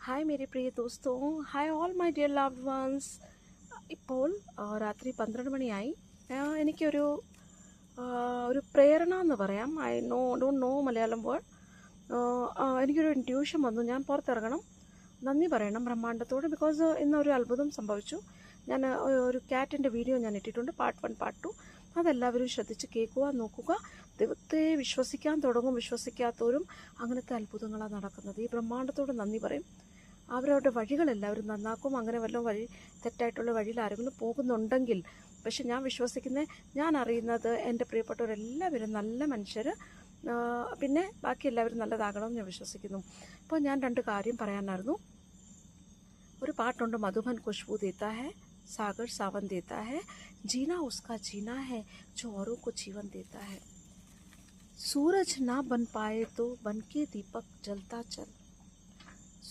Hi മേരി പ്രിയ ദോസ്തോ, hi all my dear loved ones. ഇപ്പോൾ രാത്രി 12 മണിയായി. എനിക്കൊരു ഒരു പ്രേരണ എന്ന് പറയാം. I don't know Malayalam word. എനിക്കൊരു ഇൻട്യൂഷൻ വന്നു, ഞാൻ പുറത്തിറങ്ങണം, നന്ദി പറയണം ബ്രഹ്മാണ്ടത്തോട്. ബിക്കോസ് ഇന്നൊരു അത്ഭുതം സംഭവിച്ചു. ഞാൻ ഒരു ക്യാറ്റിൻ്റെ വീഡിയോ ഞാൻ ഇട്ടിട്ടുണ്ട്, പാർട്ട് 1 പാർട്ട് 2. അതെല്ലാവരും ശ്രദ്ധിച്ച് കേൾക്കുക, നോക്കുക. ദൈവത്തെ വിശ്വസിക്കാൻ തുടങ്ങും. വിശ്വസിക്കാത്തവരും അങ്ങനത്തെ അത്ഭുതങ്ങളാണ് നടക്കുന്നത്. ഈ ബ്രഹ്മാണ്ടത്തോട് നന്ദി പറയും. അവരവരുടെ വഴികളെല്ലാവരും നന്നാക്കും. അങ്ങനെ വല്ലതും തെറ്റായിട്ടുള്ള വഴിയിൽ ആരെങ്കിലും പോകുന്നുണ്ടെങ്കിൽ, പക്ഷെ ഞാൻ വിശ്വസിക്കുന്നത്, ഞാൻ അറിയുന്നത് എൻ്റെ പ്രിയപ്പെട്ടവരെല്ലാവരും നല്ല മനുഷ്യർ, പിന്നെ ബാക്കി എല്ലാവരും നല്ലതാകണമെന്ന് ഞാൻ വിശ്വസിക്കുന്നു. അപ്പോൾ ഞാൻ 2 കാര്യം പറയാനായിരുന്നു. ഒരു പാട്ടുണ്ട്, മധുബൻ ഖുശ്ബു ദേത്താ ഹെ, सागर सावन देता है, जीना उसका जीना है जो औरों को जीवन देता है. सूरज ना बन पाए तो बन के दीपक जलता चल.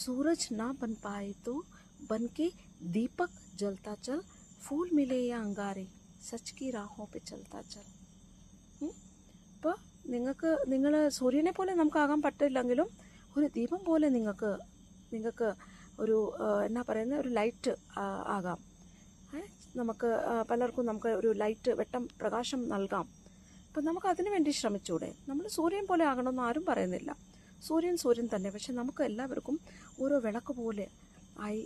सूरज ना बन पाए तो बन के दीपक जलता चल. फूल मिले या अंगारे सच की राहों पे चलता चल. ഇപ്പോൾ നിങ്ങൾ സൂര്യനെ പോലെ നമുക്കാകാൻ പറ്റില്ലെങ്കിലും ഒരു ദീപം പോലെ നിങ്ങൾക്ക് ഒരു എന്നാ പറയുന്നത്, ഒരു ലൈറ്റ് ആകാം. നമുക്ക് പലർക്കും നമുക്ക് ഒരു ലൈറ്റ് വെട്ടം പ്രകാശം നൽകാം. അപ്പം നമുക്ക് അതിനു വേണ്ടി ശ്രമിച്ചൂടെ? നമ്മൾ സൂര്യൻ പോലെ ആകണമെന്ന് ആരും പറയുന്നില്ല. സൂര്യൻ തന്നെ. പക്ഷെ നമുക്ക് എല്ലാവർക്കും ഓരോ വിളക്ക് പോലെ ആയി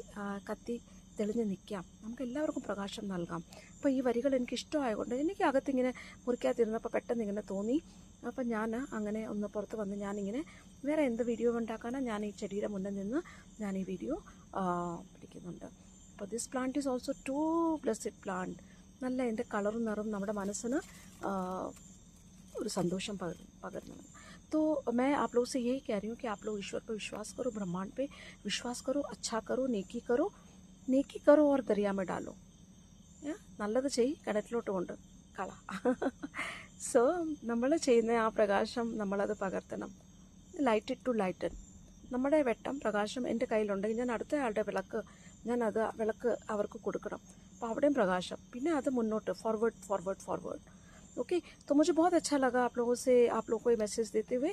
കത്തി തെളിഞ്ഞ് നിൽക്കാം. നമുക്ക് എല്ലാവർക്കും പ്രകാശം നൽകാം. അപ്പോൾ ഈ വരികൾ എനിക്ക് ഇഷ്ടമായതുകൊണ്ട് എനിക്ക് അകത്തിങ്ങനെ മുറിക്കാതിരുന്നപ്പോൾ പെട്ടെന്ന് ഇങ്ങനെ തോന്നി. അപ്പം ഞാൻ അങ്ങനെ ഒന്ന് പുറത്ത് വന്ന് ഞാനിങ്ങനെ വേറെ എന്ത് വീഡിയോ ഉണ്ടാക്കാനോ ഞാൻ ഈ ചെടിയുടെ മുന്നിൽ നിന്ന് ഞാൻ ഈ വീഡിയോ പിടിക്കുന്നുണ്ട്. അപ്പോൾ this plant is also to blessed plant. നല്ല എൻ്റെ കളറും നിറവും നമ്മുടെ മനസ്സിന് ഒരു സന്തോഷം പകരുന്നതാണ്. तो मैं आप लोगों से यही कह रही हूँ कि आप लोग ईश्वर पर विश्वास करो, ब्रह्मांड पे विश्वास करो, अच्छा करो, नेकी करो और दरिया में डालो. നല്ലത് ചെയ്, കിണറ്റിലോട്ട് കൊണ്ട് കള. സോ നമ്മൾ ചെയ്യുന്ന ആ പ്രകാശം നമ്മളത് പകർത്തണം. Light to lighten. നമ്മുടെ വെട്ടം പ്രകാശം എൻ്റെ കയ്യിലുണ്ടെങ്കിൽ ഞാൻ അടുത്ത ആളുടെ വിളക്ക് അവർക്ക് കൊടുക്കണം. അപ്പോൾ അവിടെയും പ്രകാശം, പിന്നെ അത് മുന്നോട്ട് ഫോർവേഡ്. ഓക്കെ. तो मुझे बहुत अच्छा लगा आप लोगों को ये മെസ്സേജ് देते हुए.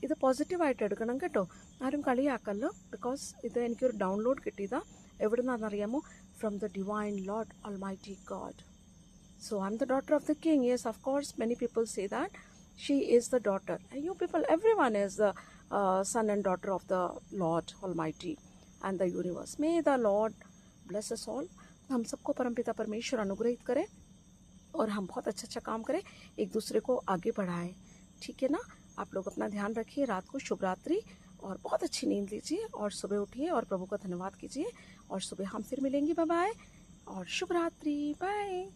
ഇത് പോസിറ്റീവായിട്ട് എടുക്കണം കേട്ടോ, ആരും കളിയാക്കല്ലോ. ബിക്കോസ് ഇത് എനിക്കൊരു ഡൗൺലോഡ് കിട്ടിയതാണ്. എവിടെ നിന്നാണെന്നറിയാമോ? From the divine lord almighty God. So I'm the daughter of the king. Yes, of course, many people say that she is the daughter. And you people, everyone is the son and daughter of the Lord Almighty and the universe. May the Lord bless us all. हम सबको परमपिता परमेश्वर अनुग्रहित करे और हम बहुत अच्छा काम करें, एक दूसरे को आगे बढ़ाएं. ठीक है ना? आप लोग अपना ध्यान रखिए. रात को शुभ रात्रि और बहुत अच्छी नींद लीजिए और सुबह उठिए और प्रभु का धन्यवाद कीजिए. और सुबह हम फिर मिलेंगे. बाय बाय और शुभ रात्रि. बाय.